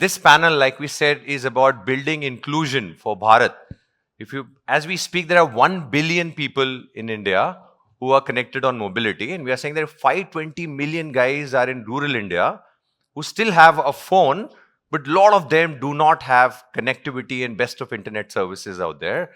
this panel, like we said, is about building inclusion for Bharat. As we speak, there are 1 billion people in India who are connected on mobility, and we are saying that 520 million guys are in rural India who still have a phone, but a lot of them do not have connectivity and best of internet services out there.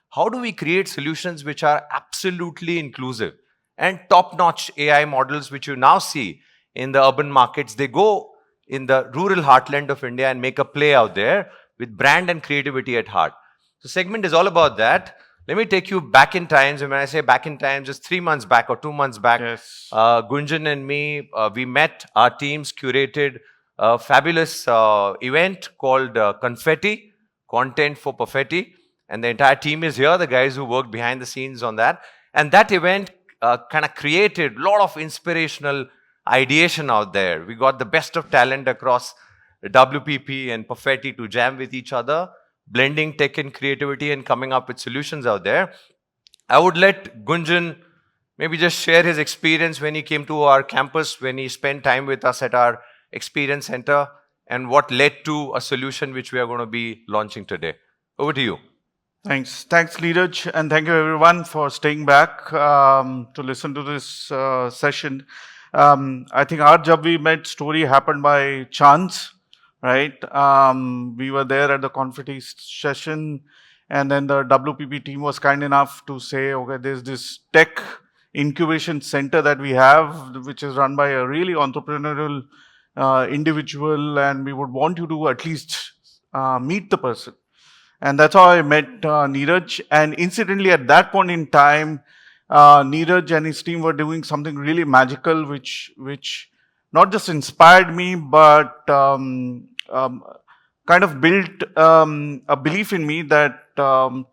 How do we create solutions which are absolutely inclusive and top-notch AI models, which you now see in the urban markets? They go in the rural heartland of India and make a play out there with brand and creativity at heart. So segment is all about that. Let me take you back in times. And when I say back in time, just 3 months back or 2 months back, Yes. Gunjan and me, we met, our teams curated a fabulous event called Confetti, Content for Perfetti. And the entire team is here, the guys who worked behind the scenes on that. And that event kind of created a lot of inspirational ideation out there. We got the best of talent across WPP and Perfetti to jam with each other, blending tech and creativity and coming up with solutions out there. I would let Gunjan maybe just share his experience when he came to our campus, when he spent time with us at our experience center, and what led to a solution which we are going to be launching today. Over to you. Thanks, Neeraj, and thank you everyone for staying back to listen to this session. I think our Jab We Met story happened by chance, right? We were there at the confetti session, and then the WPP team was kind enough to say, okay, there's this tech incubation center that we have, which is run by a really entrepreneurial individual, and we would want you to at least meet the person. And that's how I met Neeraj. And incidentally, at that point in time, Neeraj and his team were doing something really magical, which not just inspired me, but kind of built a belief in me that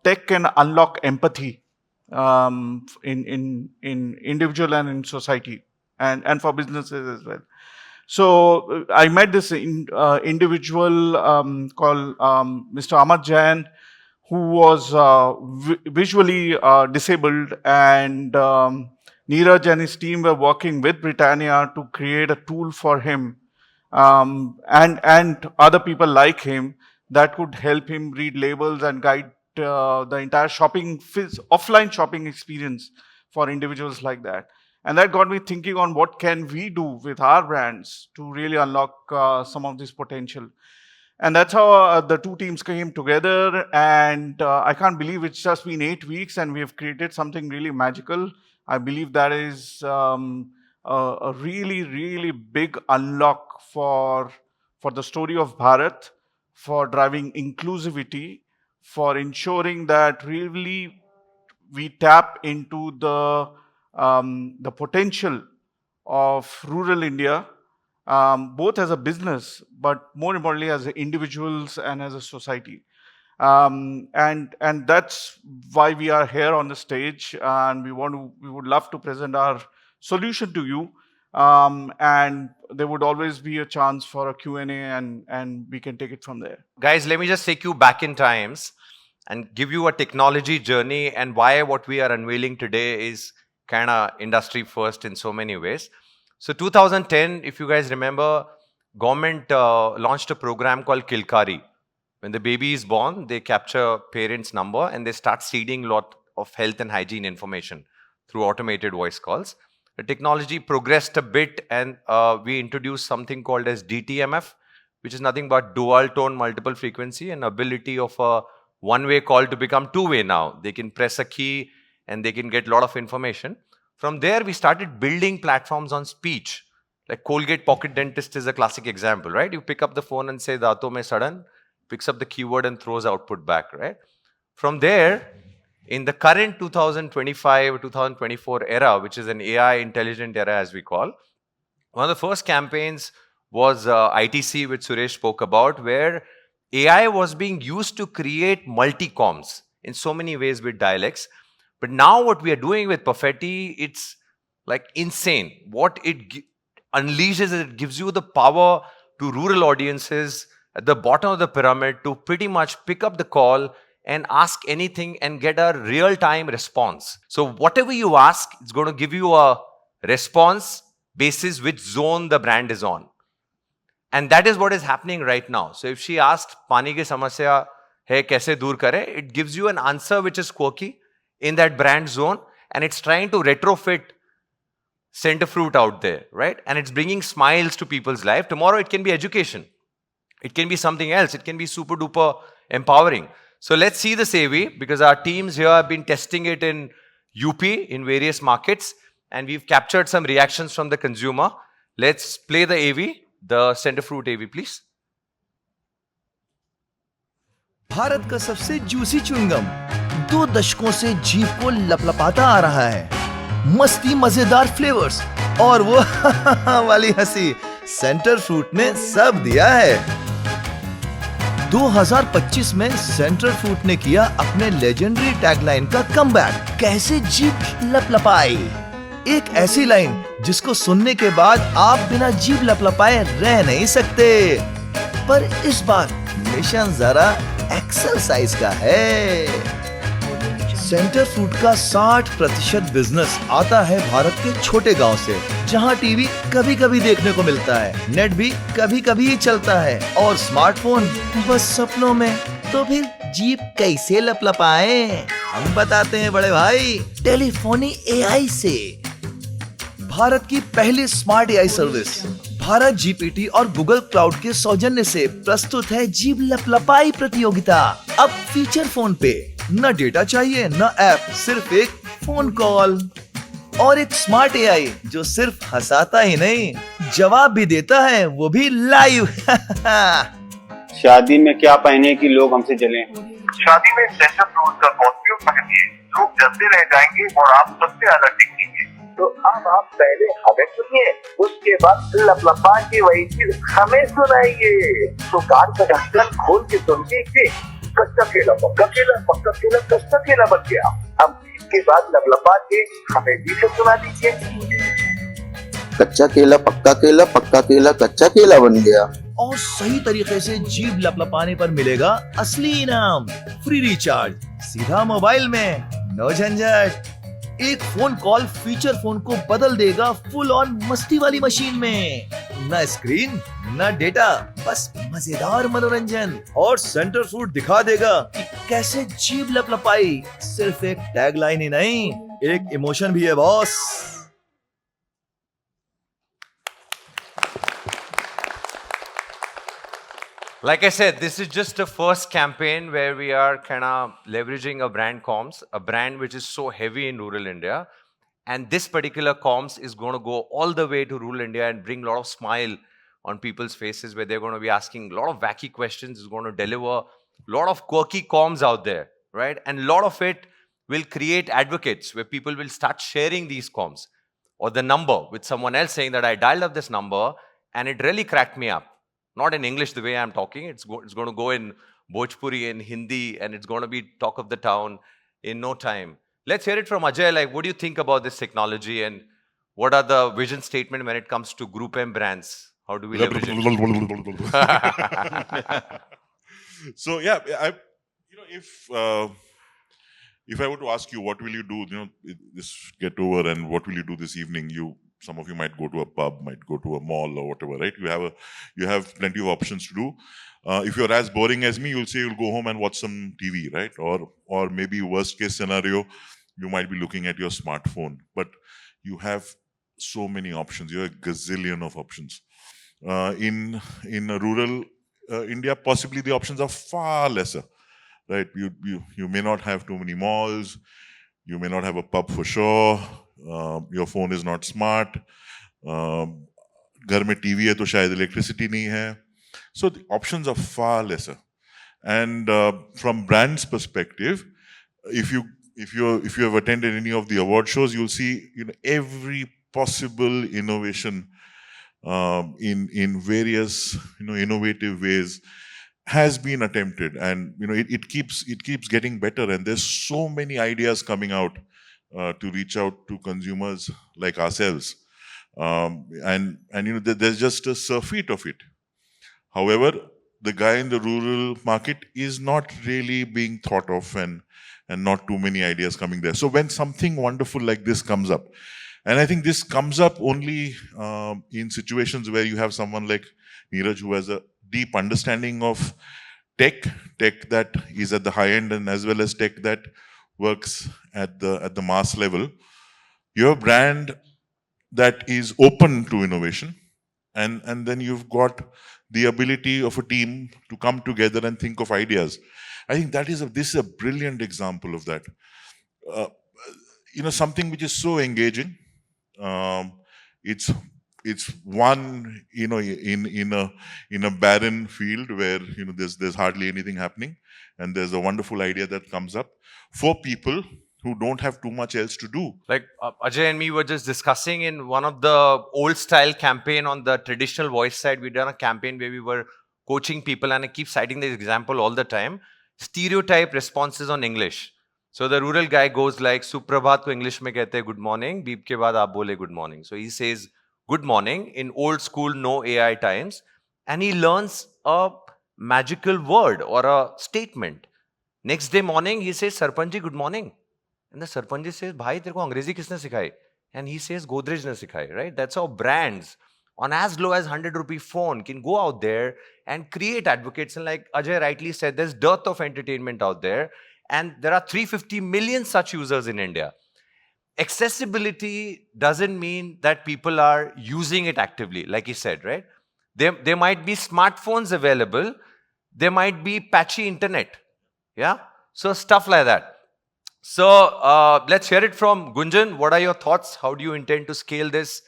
tech can unlock empathy in individual and in society, and for businesses as well. So I met this individual called Mr. Amar Jain, who was visually disabled, and Neeraj and his team were working with Britannia to create a tool for him and other people like him that could help him read labels and guide the entire offline shopping experience for individuals like that. And that got me thinking on what can we do with our brands to really unlock some of this potential. And that's how the two teams came together. And I can't believe it's just been 8 weeks and we have created something really magical. I believe that is a really, really big unlock for the story of Bharat, for driving inclusivity, for ensuring that really we tap into the potential of rural India, both as a business, but more importantly as individuals and as a society. And that's why we are here on the stage, and we would love to present our solution to you. And there would always be a chance for a Q&A, and we can take it from there. Guys, let me just take you back in times and give you a technology journey and why what we are unveiling today is kind of industry first in so many ways. So 2010, if you guys remember, government launched a program called Kilkari. When the baby is born, they capture parents' number and they start seeding a lot of health and hygiene information through automated voice calls. The technology progressed a bit, and we introduced something called as DTMF, which is nothing but dual tone multiple frequency, and ability of a one-way call to become two-way now. They can press a key and they can get a lot of information. From there, we started building platforms on speech. Like Colgate Pocket Dentist is a classic example, right? You pick up the phone and say, "Dato mein sadan," picks up the keyword and throws output back, right? From there, in the current 2025, 2024 era, which is an AI intelligent era as we call, one of the first campaigns was ITC, which Suresh spoke about, where AI was being used to create multi-coms in so many ways with dialects. But now what we are doing with Perfetti, it's like insane. What it unleashes is it gives you the power to rural audiences at the bottom of the pyramid to pretty much pick up the call and ask anything and get a real-time response. So whatever you ask, it's going to give you a response basis which zone the brand is on. And that is what is happening right now. So if she asked, Pani ki samasya hai kaise dur kare, it gives you an answer which is quirky in that brand zone, and it's trying to retrofit center fruit out there, right? And it's bringing smiles to people's life. Tomorrow it can be education. It can be something else. It can be super duper empowering. So let's see this AV, because our teams here have been testing it in UP in various markets, and we've captured some reactions from the consumer. Let's play the AV, the center fruit AV, please. Bharat का सबसे juicy chewing gum 2 दशकों से जीभ को लपलपाता आ रहा है। मस्ती मजेदार फ्लेवर्स और वो वाली हंसी सेंटर फ्रूट ने सब दिया है। 2025 में सेंटर फ्रूट ने किया अपने लेजेंडरी टैगलाइन का कमबैक, कैसे जीभ लपलपाई। एक ऐसी लाइन जिसको सुनने के बाद आप बिना जीभ लपलपाए रह नहीं सकते। पर इस बार मिशन जरा एक्सरसाइज का है। सेंटर फ्रूट का 60% बिजनेस आता है भारत के छोटे गांव से, जहां टीवी कभी कभी देखने को मिलता है, नेट भी कभी कभी ही चलता है और स्मार्टफोन बस सपनों में। तो फिर जीभ कैसे लपलपाए, हम बताते हैं बड़े भाई, टेलीफोनी एआई से। भारत की पहली smart AI service Bharat GPT और गूगल क्लाउड के सौजन्य से प्रस्तुत है जीभ लपलपाई प्रतियोगिता। अब फीचर फोन पे न डेटा चाहिए न ऐप, सिर्फ एक फोन कॉल और एक स्मार्ट एआई जो सिर्फ हंसाता ही नहीं, जवाब भी देता है, वो भी लाइव। शादी में क्या पहने कि लोग हमसे जलें? शादी में सेंटर फ्रूट का कॉस्ट्यूम पहनिए, लोग जलते रह जाएंगे और आप सबसे अलग दिखेंगे। तो अब आप पहले हमें सुनिए, उसके बाद लपलपा के वही चीज हमें सुनाइए। तो कार का ढक्कन खोल के सुनिए, कच्चा केला पक्का केला, पक्का केला कच्चा केला बन गया। अब इसके बाद लपलपा के हमें भी से सुना दीजिए। कच्चा केला पक्का केला, पक्का केला कच्चा केला बन गया। और सही तरीके से जीभ लपलपाने पर मिलेगा असली इनाम, फ्री रिचार्ज सीधा मोबाइल में, नो झंझट। एक फोन कॉल फीचर फोन को बदल देगा फुल ऑन मस्ती वाली मशीन में। न स्क्रीन न डेटा, बस मजेदार मनोरंजन। और सेंटर फ्रूट दिखा देगा कि कैसे जीभ लपलपाई सिर्फ एक टैगलाइन ही नहीं, एक इमोशन भी है boss. Like I said, this is just a first campaign where we are kind of leveraging a brand comms, a brand which is so heavy in rural India. And this particular comms is going to go all the way to rural India and bring a lot of smile on people's faces, where they're going to be asking a lot of wacky questions. It's going to deliver a lot of quirky comms out there, right? And a lot of it will create advocates where people will start sharing these comms or the number with someone else, saying that I dialed up this number and it really cracked me up. Not in English the way I'm talking. It's going to go in Bhojpuri, in Hindi, and it's going to be talk of the town in no time. Let's hear it from Ajay. Like, what do you think about this technology, and what are the vision statement when it comes to Group M brands? How do we leverage it? So yeah, if I were to ask you, what will you do? This get over, and what will you do this evening? Some of you might go to a pub, might go to a mall or whatever, right? You have plenty of options to do. If you're as boring as me, you'll say you'll go home and watch some TV, right? Or maybe worst case scenario, you might be looking at your smartphone. But you have so many options. You have a gazillion of options. In rural India, possibly the options are far lesser, right? You may not have too many malls. You may not have a pub for sure. Your phone is not smart. घर में TV है तो शायद electricity नहीं है. So the options are far lesser. And from brand's perspective, if you have attended any of the award shows, you'll see every possible innovation in various innovative ways has been attempted, and it keeps getting better, and there's so many ideas coming out to reach out to consumers like ourselves, and there's just a surfeit of it. However, the guy in the rural market is not really being thought of, and not too many ideas coming there. So when something wonderful like this comes up, and I think this comes up only in situations where you have someone like Neeraj, who has a deep understanding of tech that is at the high end, and as well as tech that works at the mass level. Your brand that is open to innovation, and then you've got the ability of a team to come together and think of ideas. I think this is a brilliant example of that. Uh, something which is so engaging. Um, it's one, in a barren field where there's hardly anything happening, and there's a wonderful idea that comes up for people who don't have too much else to do. Like Ajay and me were just discussing in one of the old style campaign on the traditional voice side. We done a campaign where we were coaching people, and I keep citing this example all the time. Stereotype responses on English. So the rural guy goes like, Suprabhat ko English mein kehte good morning, beep ke baad aap bole good morning. So he says good morning in old school, no AI times, and he learns a magical word or a statement. Next day morning, he says, Sarpanji, good morning. And the Sarpanji says, Bhai, tere ko Angrezi kisne sikhai? And he says, Godrej ne sikhai, right? That's how brands on as low as 100 rupee phone can go out there and create advocates. And like Ajay rightly said, there's dearth of entertainment out there. And there are 350 million such users in India. Accessibility doesn't mean that people are using it actively, like he said, right? There might be smartphones available. There might be patchy internet. Yeah? So stuff like that. So let's hear it from Gunjan. What are your thoughts? How do you intend to scale this?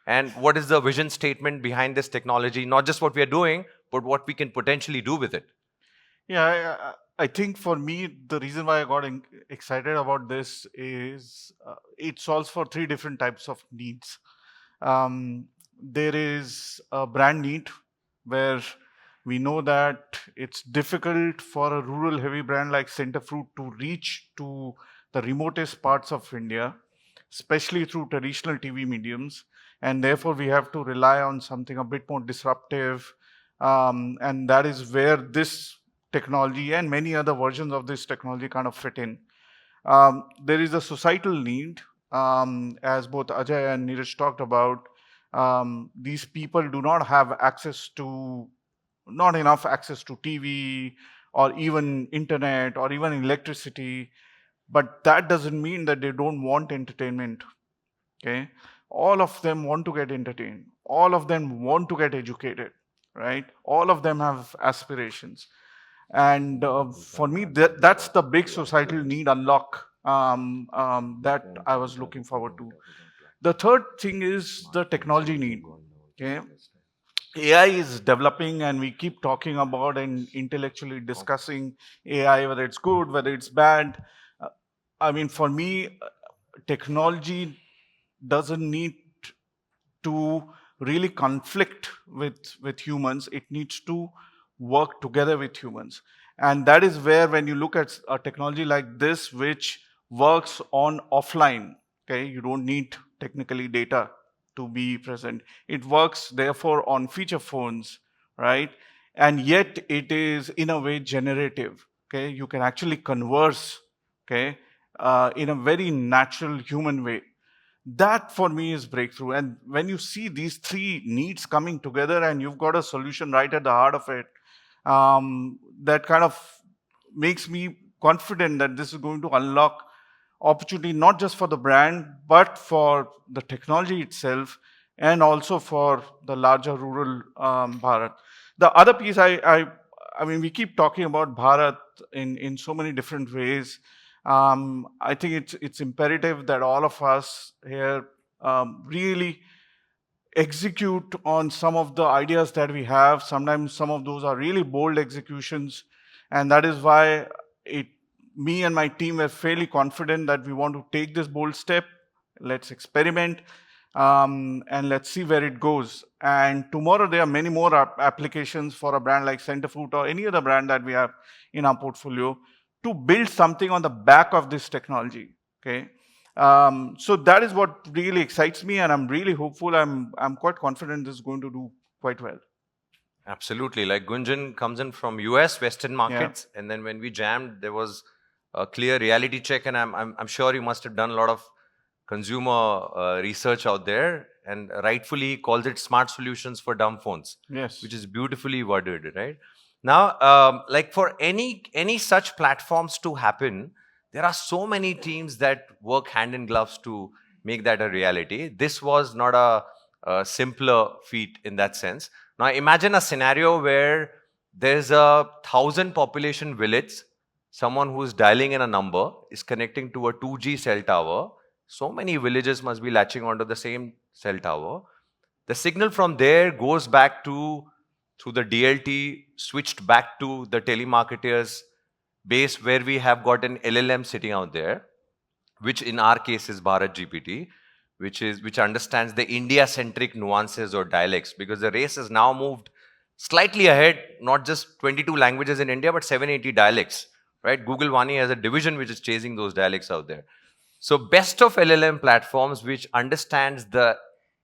And what is the vision statement behind this technology? Not just what we are doing, but what we can potentially do with it. Yeah, I think for me, the reason why I got excited about this is it solves for three different types of needs. There is a brand need where we know that it's difficult for a rural heavy brand like Centerfruit to reach to the remotest parts of India, especially through traditional TV mediums. And therefore, we have to rely on something a bit more disruptive. And that is where this technology and many other versions of this technology kind of fit in. There is a societal need, as both Ajay and Neeraj talked about. These people do not have not enough access to TV or even internet or even electricity, but that doesn't mean that they don't want entertainment. Okay, all of them want to get entertained. All of them want to get educated, right? All of them have aspirations. And for me, that's the big societal need unlock that I was looking forward to. The third thing is the technology need. Okay, AI is developing, and we keep talking about and intellectually discussing AI, whether it's good, whether it's bad. I mean, for me, technology doesn't need to really conflict with humans. It needs to work together with humans. And that is where, when you look at a technology like this, which works on offline, okay, you don't need technically data to be present. It works, therefore, on feature phones, right? And yet it is, in a way, generative. Okay, you can actually converse, okay, in a very natural human way. That for me is breakthrough. And when you see these three needs coming together and you've got a solution right at the heart of it, that kind of makes me confident that this is going to unlock opportunity not just for the brand, but for the technology itself, and also for the larger rural Bharat. The other piece, I mean, we keep talking about Bharat in so many different ways. I think it's imperative that all of us here really execute on some of the ideas that we have. Sometimes some of those are really bold executions, and that is why me and my team are fairly confident that we want to take this bold step. Let's experiment, and let's see where it goes. And tomorrow there are many more applications for a brand like Centerfruit or any other brand that we have in our portfolio to build something on the back of this technology. Okay, so that is what really excites me, and I'm really hopeful. I'm quite confident this is going to do quite well. Absolutely. Like Gunjan comes in from US, Western markets, and then when we jammed, there was a clear reality check, and I'm sure you must have done a lot of consumer research out there, and rightfully he calls it smart solutions for dumb phones, Yes. which is beautifully worded, right? Now, like for any such platforms to happen, there are so many teams that work hand in gloves to make that a reality. This was not a simpler feat in that sense. Now, imagine a scenario where there's 1,000 population village, someone who's dialing in a number is connecting to a 2G cell tower. So many villages must be latching onto the same cell tower. The signal from there goes back to through the DLT, switched back to the telemarketers base where we have got an LLM sitting out there, which in our case is Bharat GPT, which understands the India-centric nuances or dialects, because the race has now moved slightly ahead, not just 22 languages in India, but 780 dialects, right? Google Vani has a division which is chasing those dialects out there. So best of LLM platforms which understands the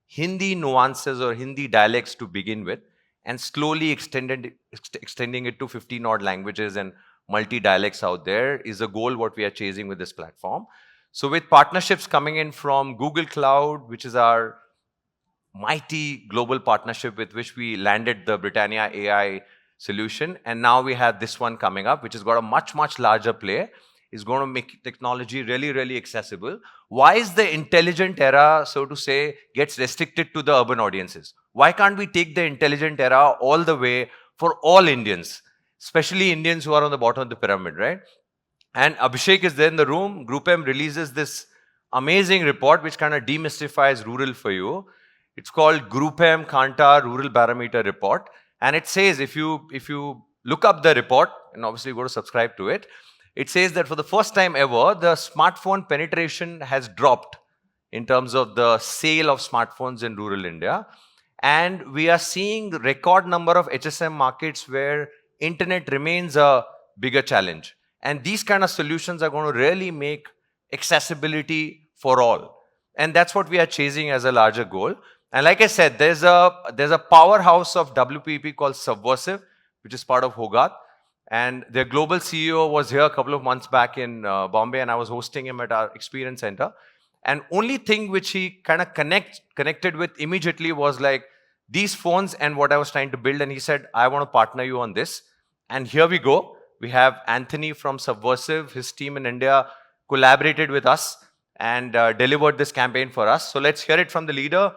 Hindi nuances or Hindi dialects to begin with, and slowly extending it to 15 odd languages and multi dialects out there is a goal what we are chasing with this platform. So with partnerships coming in from Google Cloud, which is our mighty global partnership with which we landed the Britannia AI solution, and now we have this one coming up, which has got a much larger play, is going to make technology really accessible. Why is the intelligent era, so to say, gets restricted to the urban audiences? Why can't we take the intelligent era all the way for all Indians, especially Indians who are on the bottom of the pyramid, right? And Abhishek is there in the room. Group M releases this amazing report which kind of demystifies rural for you. It's called Group M Kantar Rural Barometer Report. And it says, if you look up the report, and obviously go to subscribe to it, it says that for the first time ever, the smartphone penetration has dropped in terms of the sale of smartphones in rural India. And we are seeing record number of HSM markets where internet remains a bigger challenge. And these kind of solutions are going to really make accessibility for all. And that's what we are chasing as a larger goal. And like I said, there's a powerhouse of WPP called Subversive, which is part of Hogat. And their global CEO was here a couple of months back in Bombay, and I was hosting him at our experience center. And only thing which he kind of connected with immediately was like these phones and what I was trying to build. And he said, I want to partner you on this. And here we go. We have Anthony from Subversive. His team in India collaborated with us and delivered this campaign for us. So let's hear it from the leader.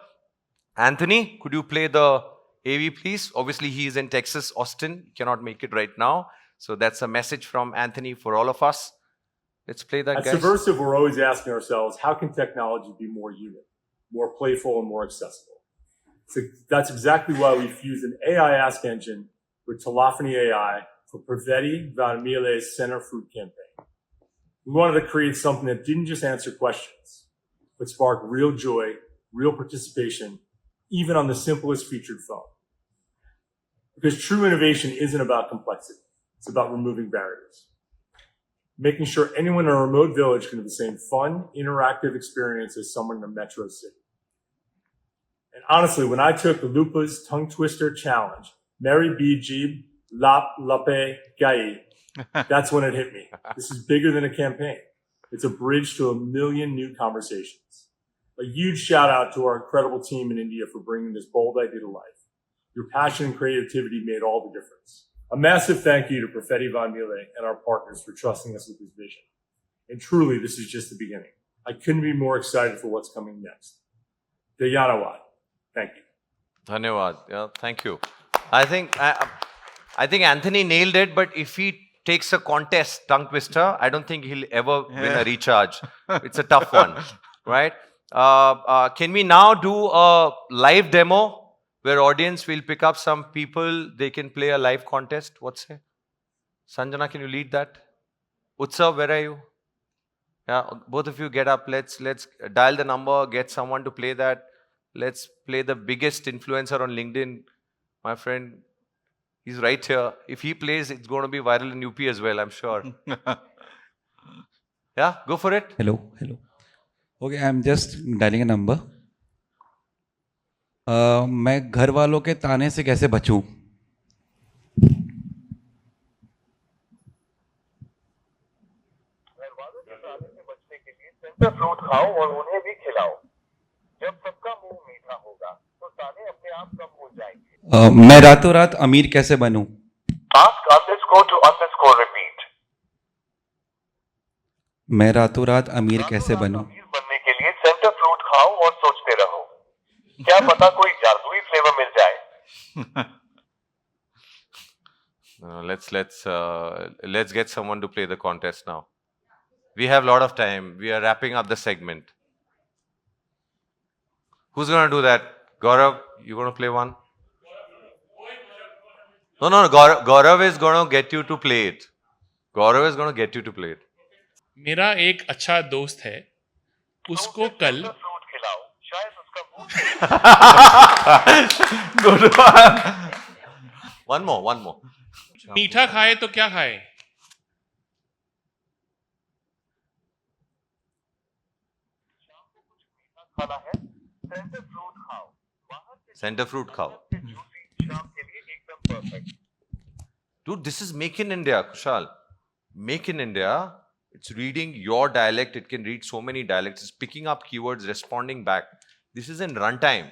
Anthony, could you play the AV, please? Obviously, he is in Texas, Austin. He cannot make it right now. So that's a message from Anthony for all of us. Let's play that, guys. At Subversive, we're always asking ourselves, how can technology be more human, more playful, and more accessible? So that's exactly why we fused an AI Ask Engine with Telephony AI for Prevedi Vanmile's Center Fruit campaign. We wanted to create something that didn't just answer questions, but spark real joy, real participation, even on the simplest featured phone. Because true innovation isn't about complexity. It's about removing barriers. Making sure anyone in a remote village can have the same fun, interactive experience as someone in a metro city. And honestly, when I took Lupa's tongue twister challenge, Mary B. Jeeb, Lap, Lape, Gai, that's when it hit me. This is bigger than a campaign. It's a bridge to 1 million new conversations. A huge shout out to our incredible team in India for bringing this bold idea to life. Your passion and creativity made all the difference. A massive thank you to Prevedi Vanmile and our partners for trusting us with this vision. And truly, this is just the beginning. I couldn't be more excited for what's coming next. Dayanawad. Thank you. Dhanyawad. Yeah, thank you. I think Anthony nailed it, but if he takes a contest tongue twister, I don't think he'll ever win a recharge. It's a tough one, right? Can we now do a live demo where audience will pick up some people, they can play a live contest? What say? Sanjana, can you lead that? Utsav, where are you? Yeah, both of you get up. Let's dial the number, get someone to play that. Let's play the biggest influencer on LinkedIn. My friend, he's right here. If he plays, it's going to be viral in UP as well, I'm sure. Yeah, go for it. Hello. Okay, I'm just dialing a number. मैं घर वालों के ताने से कैसे बचूं? Fruit खाओ और उन्हें भी आप कम हो जाएंगे। मैं रातों रात अमीर कैसे बनूं? Ask underscore to underscore repeat. मैं रातों रात अमीर रातों कैसे रात बनूं? अमीर बनने के लिए सेंटर फ्रूट खाओ और सोचते रहो, क्या पता कोई जादुई फ्लेवर मिल जाए। Let's get someone to play the contest now. We have a lot of time. We are wrapping up the segment. Who's going to do that? Gaurav, you going to play one? No. Gaurav is going to get you to play it. Gaurav is going to get you to play it. मेरा एक अच्छा दोस्त है, उसको कल centre fruit खिलाओ, शायद उसका mood Good one. One more. मीठा खाए तो क्या खाए? खाना है, सेंटर फ्रूट खाओ, बाहर से Center fruit khao. जूसी शाम के लिए एकदम perfect. Dude, this is Make in India, Kushal. Make in India. It's reading your dialect. It can read so many dialects. It's picking up keywords, responding back. This is in runtime.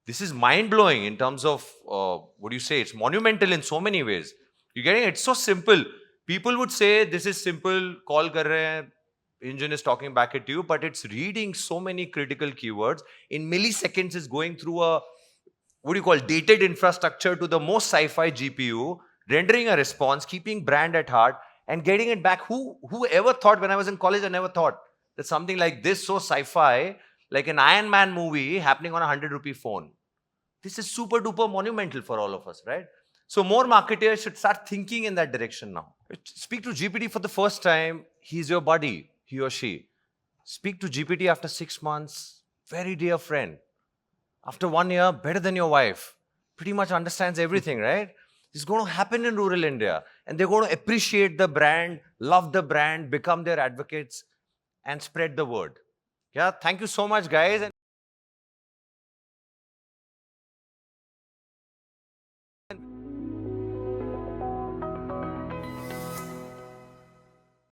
This is mind-blowing in terms of, what do you say? It's monumental in so many ways. You're getting it? It's so simple. People would say, this is simple, call kar rahe hain, engine is talking back at you, but it's reading so many critical keywords. In milliseconds, it's going through a, what do you call, dated infrastructure to the most sci-fi GPU, rendering a response, keeping brand at heart, and getting it back. Who ever thought, when I was in college, I never thought that something like this, so sci-fi, like an Iron Man movie happening on a 100-rupee phone. This is super duper monumental for all of us, right? So more marketers should start thinking in that direction now. Speak to GPT for the first time. He's your buddy, he or she. Speak to GPT after 6 months. Very dear friend. After 1 year, better than your wife. Pretty much understands everything, right? This is going to happen in rural India. And they're going to appreciate the brand, love the brand, become their advocates, and spread the word. Yeah, thank you so much, guys.